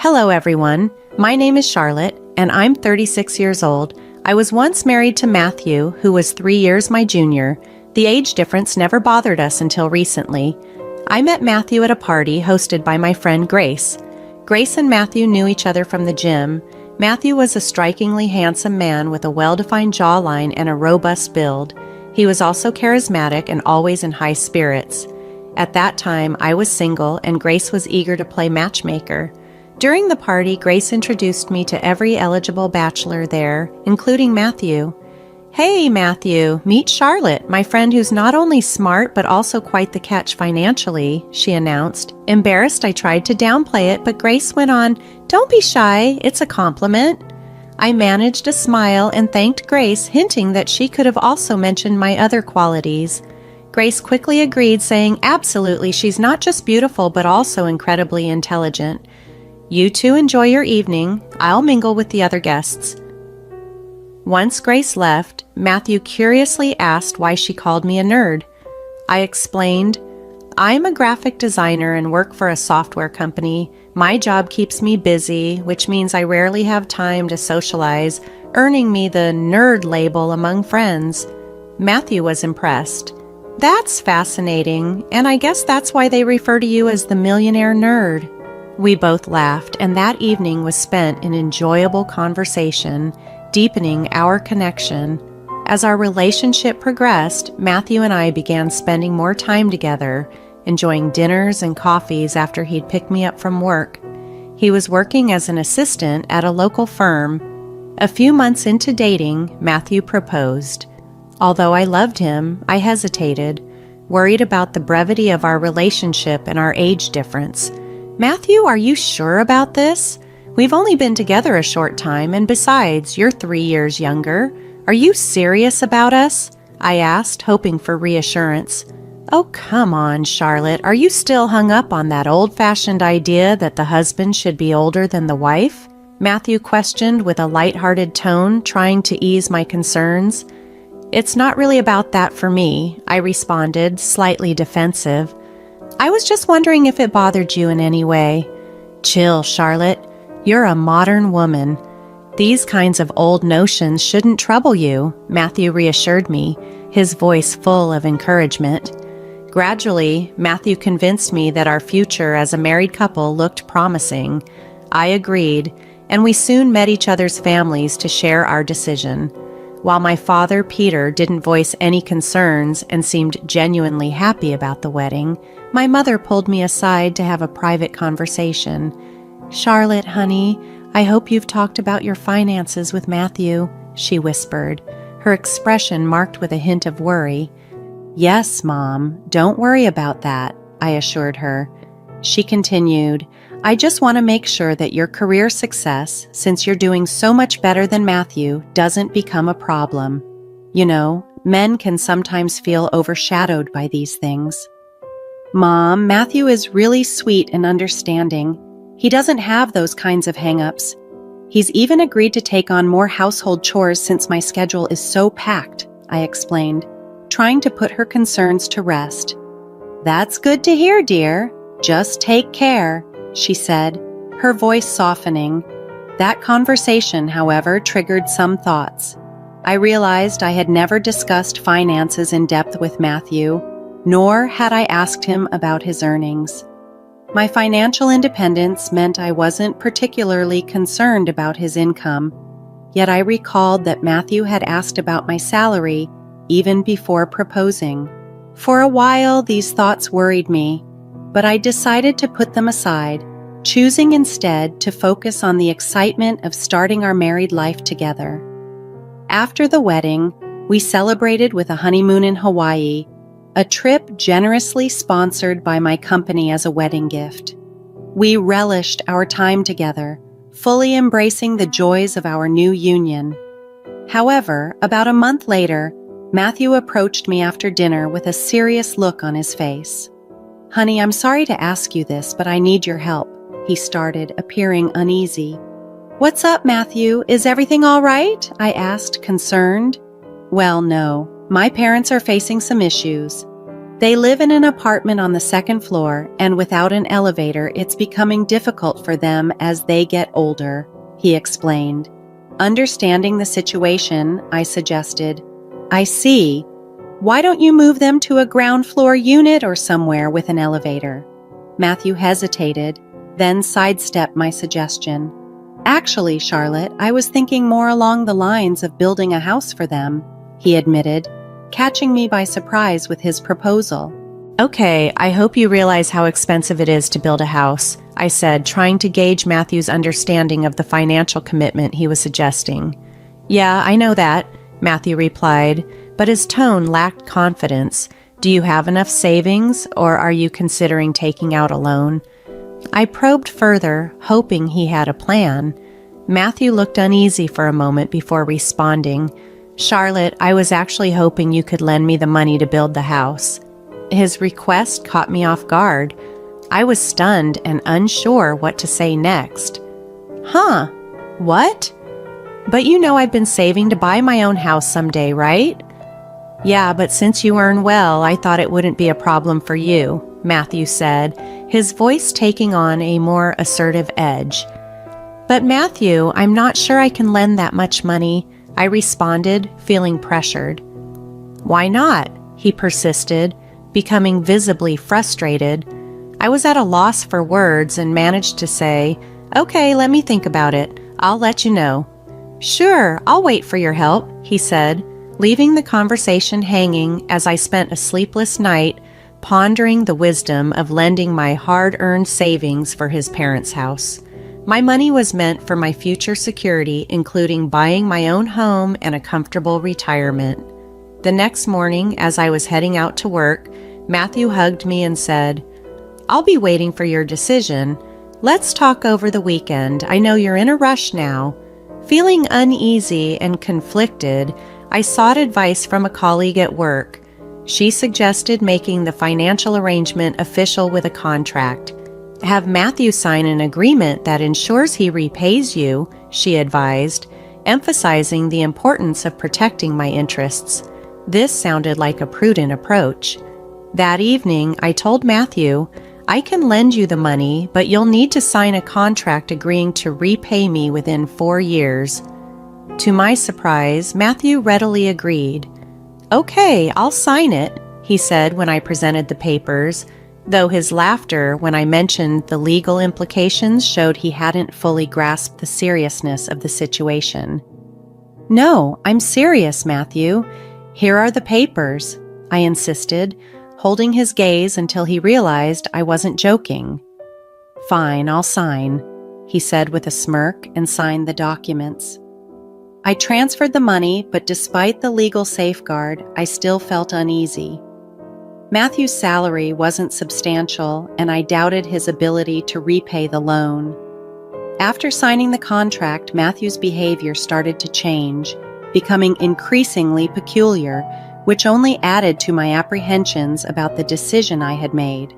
Hello everyone, my name is Charlotte, and I'm 36 years old. I was once married to Matthew, who was 3 years my junior. The age difference never bothered us until recently. I met Matthew at a party hosted by my friend Grace. Grace and Matthew knew each other from the gym. Matthew was a strikingly handsome man with a well-defined jawline and a robust build. He was also charismatic and always in high spirits. At that time, I was single and Grace was eager to play matchmaker. During the party, Grace introduced me to every eligible bachelor there, including Matthew. "Hey, Matthew, meet Charlotte, my friend who's not only smart but also quite the catch financially," she announced. Embarrassed, I tried to downplay it, but Grace went on, "Don't be shy, it's a compliment." I managed a smile and thanked Grace, hinting that she could have also mentioned my other qualities. Grace quickly agreed, saying, "Absolutely, she's not just beautiful but also incredibly intelligent. You two enjoy your evening. I'll mingle with the other guests." Once Grace left, Matthew curiously asked why she called me a nerd. I explained, "I'm a graphic designer and work for a software company. My job keeps me busy, which means I rarely have time to socialize, earning me the nerd label among friends." Matthew was impressed. "That's fascinating, and I guess that's why they refer to you as the millionaire nerd." We both laughed, and that evening was spent in enjoyable conversation, deepening our connection. As our relationship progressed, Matthew and I began spending more time together, enjoying dinners and coffees after he'd pick me up from work. He was working as an assistant at a local firm. A few months into dating, Matthew proposed. Although I loved him, I hesitated, worried about the brevity of our relationship and our age difference. "Matthew, are you sure about this? We've only been together a short time, and besides, you're 3 years younger. Are you serious about us?" I asked, hoping for reassurance. "Oh, come on, Charlotte. Are you still hung up on that old-fashioned idea that the husband should be older than the wife?" Matthew questioned with a light-hearted tone, trying to ease my concerns. "It's not really about that for me," I responded, slightly defensive. "I was just wondering if it bothered you in any way." "Chill, Charlotte. You're a modern woman. These kinds of old notions shouldn't trouble you," Matthew reassured me, his voice full of encouragement. Gradually, Matthew convinced me that our future as a married couple looked promising. I agreed, and we soon met each other's families to share our decision. While my father, Peter, didn't voice any concerns and seemed genuinely happy about the wedding, my mother pulled me aside to have a private conversation. "Charlotte, honey, I hope you've talked about your finances with Matthew," she whispered, her expression marked with a hint of worry. "Yes, Mom, don't worry about that," I assured her. She continued, "I just want to make sure that your career success, since you're doing so much better than Matthew, doesn't become a problem. You know, men can sometimes feel overshadowed by these things." "Mom, Matthew is really sweet and understanding. He doesn't have those kinds of hang-ups. He's even agreed to take on more household chores since my schedule is so packed," I explained, trying to put her concerns to rest. "That's good to hear, dear. Just take care," she said, her voice softening. That conversation, however, triggered some thoughts. I realized I had never discussed finances in depth with Matthew, nor had I asked him about his earnings. My financial independence meant I wasn't particularly concerned about his income, yet I recalled that Matthew had asked about my salary even before proposing. For a while, these thoughts worried me, but I decided to put them aside, choosing instead to focus on the excitement of starting our married life together. After the wedding, we celebrated with a honeymoon in Hawaii, a trip generously sponsored by my company as a wedding gift. We relished our time together, fully embracing the joys of our new union. However, about a month later, Matthew approached me after dinner with a serious look on his face. "Honey, I'm sorry to ask you this, but I need your help," he started, appearing uneasy. "What's up, Matthew? Is everything all right?" I asked, concerned. "Well, no. My parents are facing some issues." They live in an apartment on the second floor, and without an elevator, it's becoming difficult for them as they get older, he explained. Understanding the situation, I suggested, I see. Why don't you move them to a ground floor unit or somewhere with an elevator? Matthew hesitated, then sidestepped my suggestion. Actually, Charlotte, I was thinking more along the lines of building a house for them, he admitted, catching me by surprise with his proposal. Okay, I hope you realize how expensive it is to build a house, I said, trying to gauge Matthew's understanding of the financial commitment he was suggesting. Yeah, I know that, Matthew replied, but his tone lacked confidence. Do you have enough savings, or are you considering taking out a loan? I probed further, hoping he had a plan. Matthew looked uneasy for a moment before responding. Charlotte, I was actually hoping you could lend me the money to build the house. His request caught me off guard. I was stunned and unsure what to say next. Huh? What? But you know I've been saving to buy my own house someday, right? Yeah, but since you earn well, I thought it wouldn't be a problem for you, Matthew said, his voice taking on a more assertive edge. But Matthew, I'm not sure I can lend that much money, I responded, feeling pressured. Why not? He persisted, becoming visibly frustrated. I was at a loss for words and managed to say, Okay, let me think about it. I'll let you know. Sure, I'll wait for your help, he said, leaving the conversation hanging as I spent a sleepless night pondering the wisdom of lending my hard-earned savings for his parents' house. My money was meant for my future security, including buying my own home and a comfortable retirement. The next morning, as I was heading out to work, Matthew hugged me and said, I'll be waiting for your decision. Let's talk over the weekend. I know you're in a rush now. Feeling uneasy and conflicted, I sought advice from a colleague at work. She suggested making the financial arrangement official with a contract. Have Matthew sign an agreement that ensures he repays you, she advised, emphasizing the importance of protecting my interests. This sounded like a prudent approach. That evening, I told Matthew, I can lend you the money, but you'll need to sign a contract agreeing to repay me within 4 years. To my surprise, Matthew readily agreed. Okay, I'll sign it, he said when I presented the papers, though his laughter when I mentioned the legal implications showed he hadn't fully grasped the seriousness of the situation. No, I'm serious, Matthew. Here are the papers, I insisted, holding his gaze until he realized I wasn't joking. Fine, I'll sign, he said with a smirk and signed the documents. I transferred the money, but despite the legal safeguard, I still felt uneasy. Matthew's salary wasn't substantial, and I doubted his ability to repay the loan. After signing the contract, Matthew's behavior started to change, becoming increasingly peculiar, which only added to my apprehensions about the decision I had made.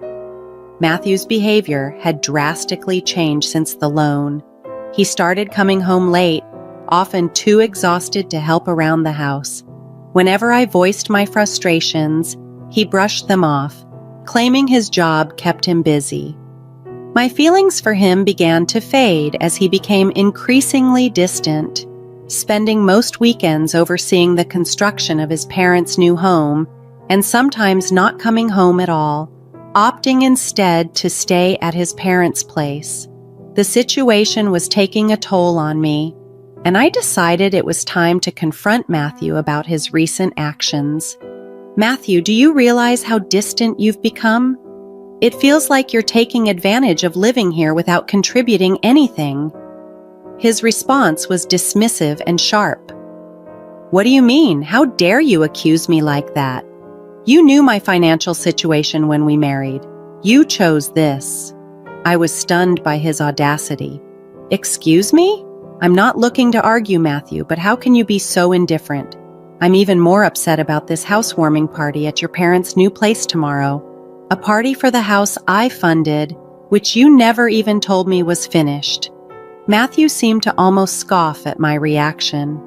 Matthew's behavior had drastically changed since the loan. He started coming home late, often too exhausted to help around the house. Whenever I voiced my frustrations, he brushed them off, claiming his job kept him busy. My feelings for him began to fade as he became increasingly distant, spending most weekends overseeing the construction of his parents' new home, and sometimes not coming home at all, opting instead to stay at his parents' place. The situation was taking a toll on me, and I decided it was time to confront Matthew about his recent actions. Matthew, do you realize how distant you've become? It feels like you're taking advantage of living here without contributing anything. His response was dismissive and sharp. What do you mean? How dare you accuse me like that? You knew my financial situation when we married. You chose this. I was stunned by his audacity. Excuse me? I'm not looking to argue, Matthew, but how can you be so indifferent? I'm even more upset about this housewarming party at your parents' new place tomorrow. A party for the house I funded, which you never even told me was finished. Matthew seemed to almost scoff at my reaction.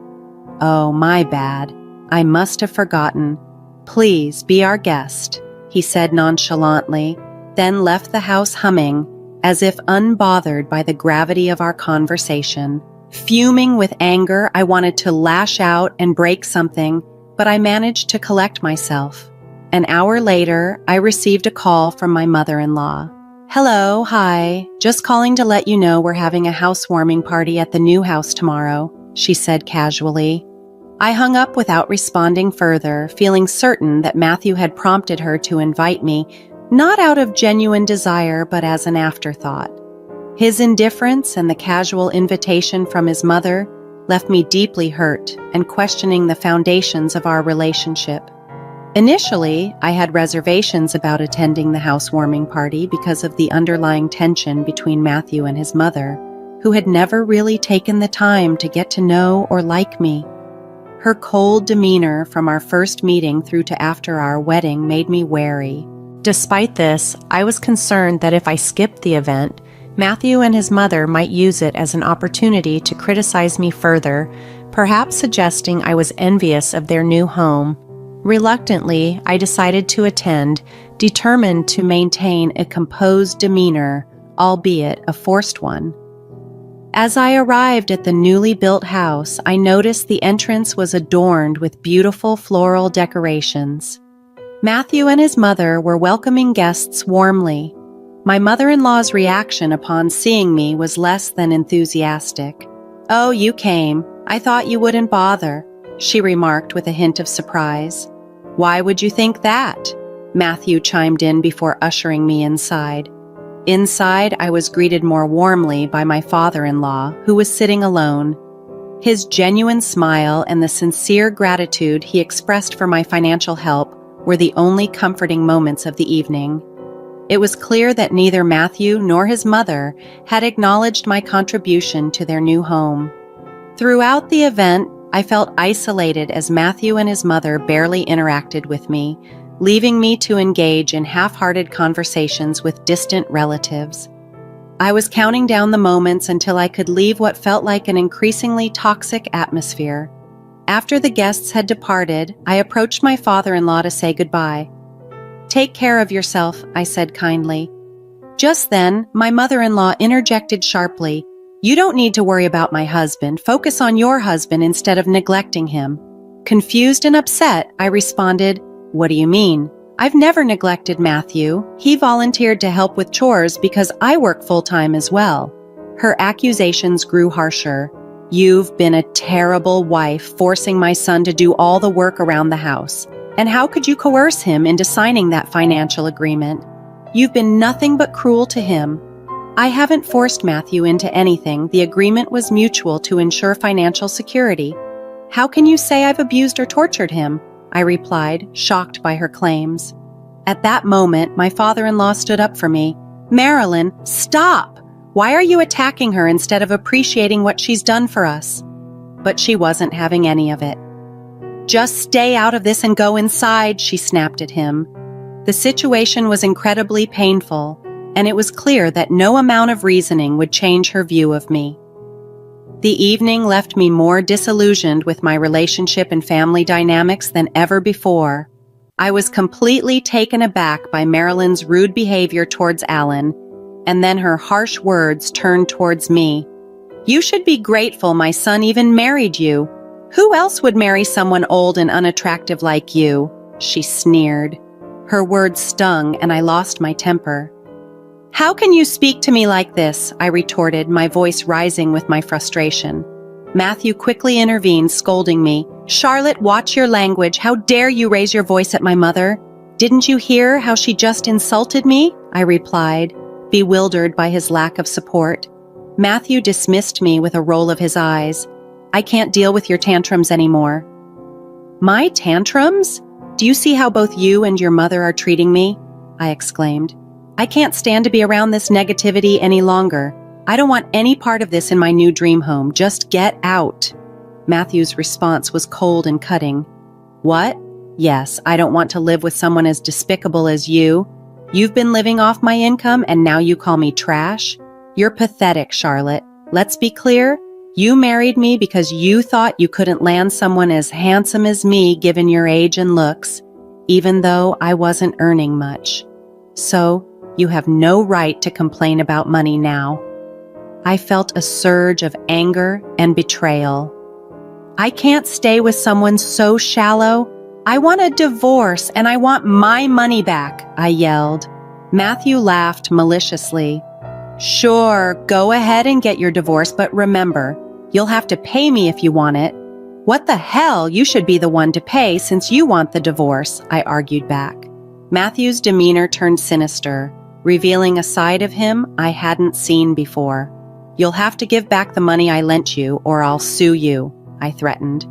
Oh, my bad. I must have forgotten. Please be our guest. he said nonchalantly, then left the house humming, as if unbothered by the gravity of our conversation. Fuming with anger, I wanted to lash out and break something, but I managed to collect myself. An hour later, I received a call from my mother-in-law. "Hello, hi. Just calling to let you know we're having a housewarming party at the new house tomorrow," she said casually. I hung up without responding further, feeling certain that Matthew had prompted her to invite me, not out of genuine desire, but as an afterthought. His indifference and the casual invitation from his mother left me deeply hurt and questioning the foundations of our relationship. Initially, I had reservations about attending the housewarming party because of the underlying tension between Matthew and his mother, who had never really taken the time to get to know or like me. Her cold demeanor from our first meeting through to after our wedding made me wary. Despite this, I was concerned that if I skipped the event, Matthew and his mother might use it as an opportunity to criticize me further, perhaps suggesting I was envious of their new home. Reluctantly, I decided to attend, determined to maintain a composed demeanor, albeit a forced one. As I arrived at the newly built house, I noticed the entrance was adorned with beautiful floral decorations. Matthew and his mother were welcoming guests warmly. My mother-in-law's reaction upon seeing me was less than enthusiastic. "Oh, you came. I thought you wouldn't bother," she remarked with a hint of surprise. "Why would you think that?" Matthew chimed in before ushering me inside. Inside, I was greeted more warmly by my father-in-law, who was sitting alone. His genuine smile and the sincere gratitude he expressed for my financial help were the only comforting moments of the evening. It was clear that neither Matthew nor his mother had acknowledged my contribution to their new home. Throughout the event, I felt isolated as Matthew and his mother barely interacted with me, leaving me to engage in half-hearted conversations with distant relatives. I was counting down the moments until I could leave what felt like an increasingly toxic atmosphere. After the guests had departed, I approached my father-in-law to say goodbye. "Take care of yourself," I said kindly. Just then, my mother-in-law interjected sharply, "You don't need to worry about my husband. Focus on your husband instead of neglecting him." Confused and upset, I responded, "What do you mean? I've never neglected Matthew. He volunteered to help with chores because I work full-time as well." Her accusations grew harsher. "You've been a terrible wife, forcing my son to do all the work around the house. And how could you coerce him into signing that financial agreement? You've been nothing but cruel to him." "I haven't forced Matthew into anything. The agreement was mutual to ensure financial security." "How can you say I've abused or tortured him?" I replied, shocked by her claims. At that moment, my father-in-law stood up for me. "Marilyn, stop! Why are you attacking her instead of appreciating what she's done for us?" But she wasn't having any of it. "Just stay out of this and go inside," she snapped at him. The situation was incredibly painful, and it was clear that no amount of reasoning would change her view of me. The evening left me more disillusioned with my relationship and family dynamics than ever before. I was completely taken aback by Marilyn's rude behavior towards Alan, and then her harsh words turned towards me. "You should be grateful my son even married you. Who else would marry someone old and unattractive like you?" she sneered. Her words stung, and I lost my temper. "How can you speak to me like this?" I retorted, my voice rising with my frustration. Matthew quickly intervened, scolding me. "Charlotte, watch your language. How dare you raise your voice at my mother?" "Didn't you hear how she just insulted me?" I replied, bewildered by his lack of support. Matthew dismissed me with a roll of his eyes. "I can't deal with your tantrums anymore." "My tantrums? Do you see how both you and your mother are treating me?" I exclaimed. "I can't stand to be around this negativity any longer. I don't want any part of this in my new dream home. Just get out." Matthew's response was cold and cutting. "What? Yes, I don't want to live with someone as despicable as you. You've been living off my income and now you call me trash? You're pathetic, Charlotte. Let's be clear. You married me because you thought you couldn't land someone as handsome as me given your age and looks. even though I wasn't earning much. So, you have no right to complain about money now. I felt a surge of anger and betrayal. I can't stay with someone so shallow. I want a divorce and I want my money back, I yelled. Matthew laughed maliciously. Sure, go ahead and get your divorce, but remember, you'll have to pay me if you want it. What the hell? You should be the one to pay since you want the divorce, I argued back. Matthew's demeanor turned sinister, revealing a side of him I hadn't seen before. You'll have to give back the money I lent you or I'll sue you, I threatened.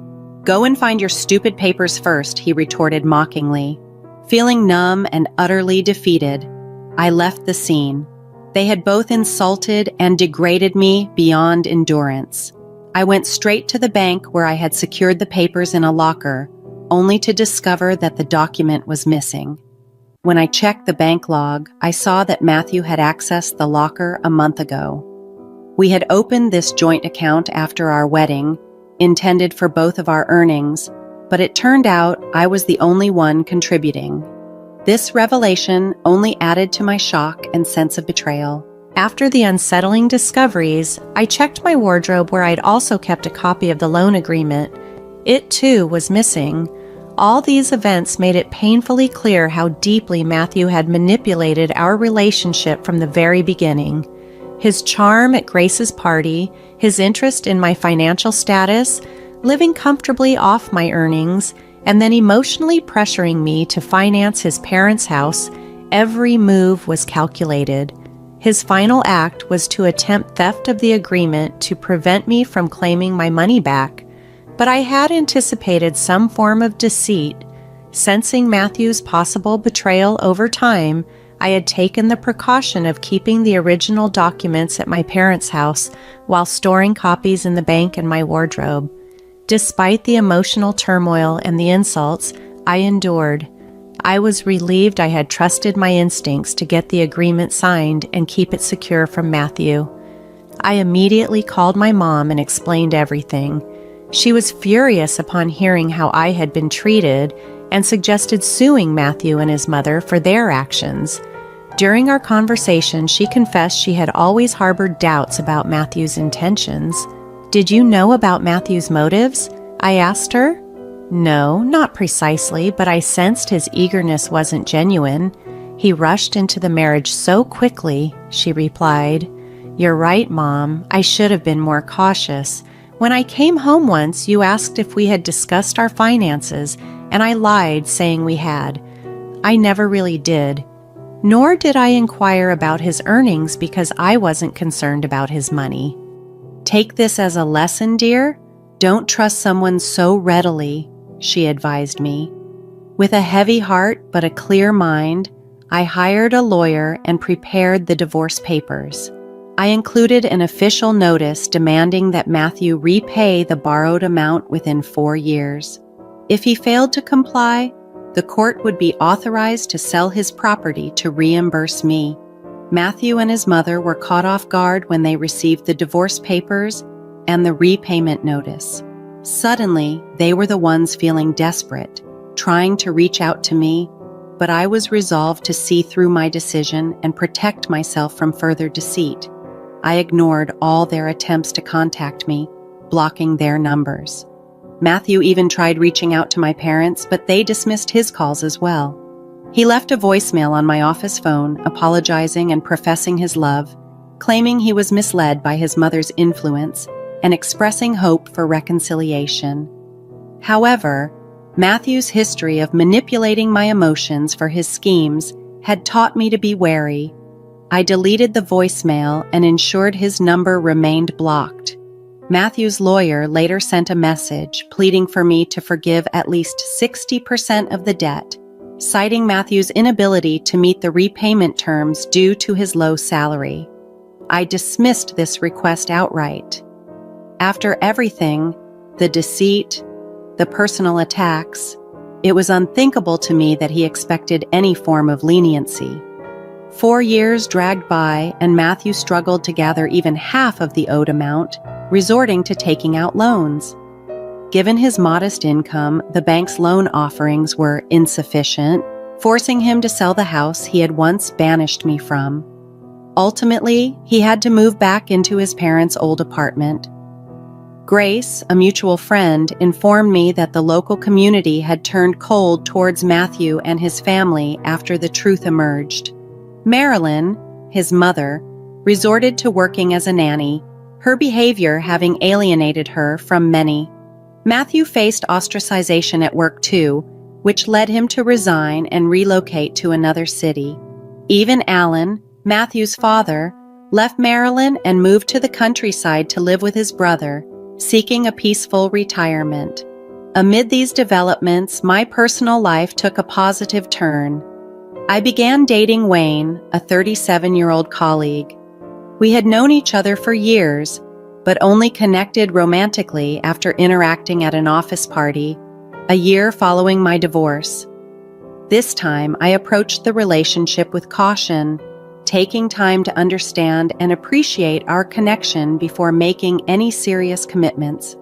Go and find your stupid papers first, he retorted mockingly. Feeling numb and utterly defeated, I left the scene. They had both insulted and degraded me beyond endurance. I went straight to the bank where I had secured the papers in a locker, only to discover that the document was missing. When I checked the bank log, I saw that Matthew had accessed the locker a month ago. We had opened this joint account after our wedding, intended for both of our earnings, but it turned out I was the only one contributing. This revelation only added to my shock and sense of betrayal. After the unsettling discoveries, I checked my wardrobe where I'd also kept a copy of the loan agreement. It too was missing. All these events made it painfully clear how deeply Matthew had manipulated our relationship from the very beginning. His charm at Grace's party, his interest in my financial status, living comfortably off my earnings, and then emotionally pressuring me to finance his parents' house, every move was calculated. His final act was to attempt theft of the agreement to prevent me from claiming my money back, but I had anticipated some form of deceit. Sensing Matthew's possible betrayal over time, I had taken the precaution of keeping the original documents at my parents' house while storing copies in the bank and my wardrobe. Despite the emotional turmoil and the insults I endured, I was relieved I had trusted my instincts to get the agreement signed and keep it secure from Matthew. I immediately called my mom and explained everything. She was furious upon hearing how I had been treated and suggested suing Matthew and his mother for their actions. During our conversation, she confessed she had always harbored doubts about Matthew's intentions. Did you know about Matthew's motives? I asked her. No, not precisely, but I sensed his eagerness wasn't genuine. He rushed into the marriage so quickly, she replied. You're right, Mom. I should have been more cautious. When I came home once, you asked if we had discussed our finances, and I lied, saying we had. I never really did. Nor did I inquire about his earnings because I wasn't concerned about his money. Take this as a lesson, dear. Don't trust someone so readily, she advised me. With a heavy heart but a clear mind, I hired a lawyer and prepared the divorce papers. I included an official notice demanding that Matthew repay the borrowed amount within 4 years. If he failed to comply, the court would be authorized to sell his property to reimburse me. Matthew and his mother were caught off guard when they received the divorce papers and the repayment notice. Suddenly, they were the ones feeling desperate, trying to reach out to me, but I was resolved to see through my decision and protect myself from further deceit. I ignored all their attempts to contact me, blocking their numbers. Matthew even tried reaching out to my parents, but they dismissed his calls as well. He left a voicemail on my office phone, apologizing and professing his love, claiming he was misled by his mother's influence and expressing hope for reconciliation. However, Matthew's history of manipulating my emotions for his schemes had taught me to be wary. I deleted the voicemail and ensured his number remained blocked. Matthew's lawyer later sent a message pleading for me to forgive at least 60% of the debt, citing Matthew's inability to meet the repayment terms due to his low salary. I dismissed this request outright. After everything, the deceit, the personal attacks, it was unthinkable to me that he expected any form of leniency. 4 years dragged by, and Matthew struggled to gather even half of the owed amount, resorting to taking out loans. Given his modest income, the bank's loan offerings were insufficient, forcing him to sell the house he had once banished me from. Ultimately, he had to move back into his parents' old apartment. Grace, a mutual friend, informed me that the local community had turned cold towards Matthew and his family after the truth emerged. Marilyn, his mother, resorted to working as a nanny, her behavior having alienated her from many. Matthew faced ostracization at work too, which led him to resign and relocate to another city. Even Alan, Matthew's father, left Maryland and moved to the countryside to live with his brother, seeking a peaceful retirement. Amid these developments, my personal life took a positive turn. I began dating Wayne, a 37-year-old colleague. We had known each other for years, but only connected romantically after interacting at an office party, a year following my divorce. This time, I approached the relationship with caution, taking time to understand and appreciate our connection before making any serious commitments.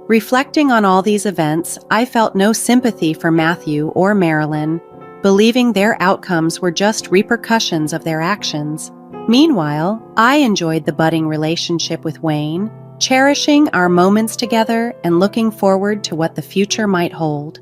Reflecting on all these events, I felt no sympathy for Matthew or Marilyn, believing their outcomes were just repercussions of their actions. Meanwhile, I enjoyed the budding relationship with Wayne, cherishing our moments together and looking forward to what the future might hold.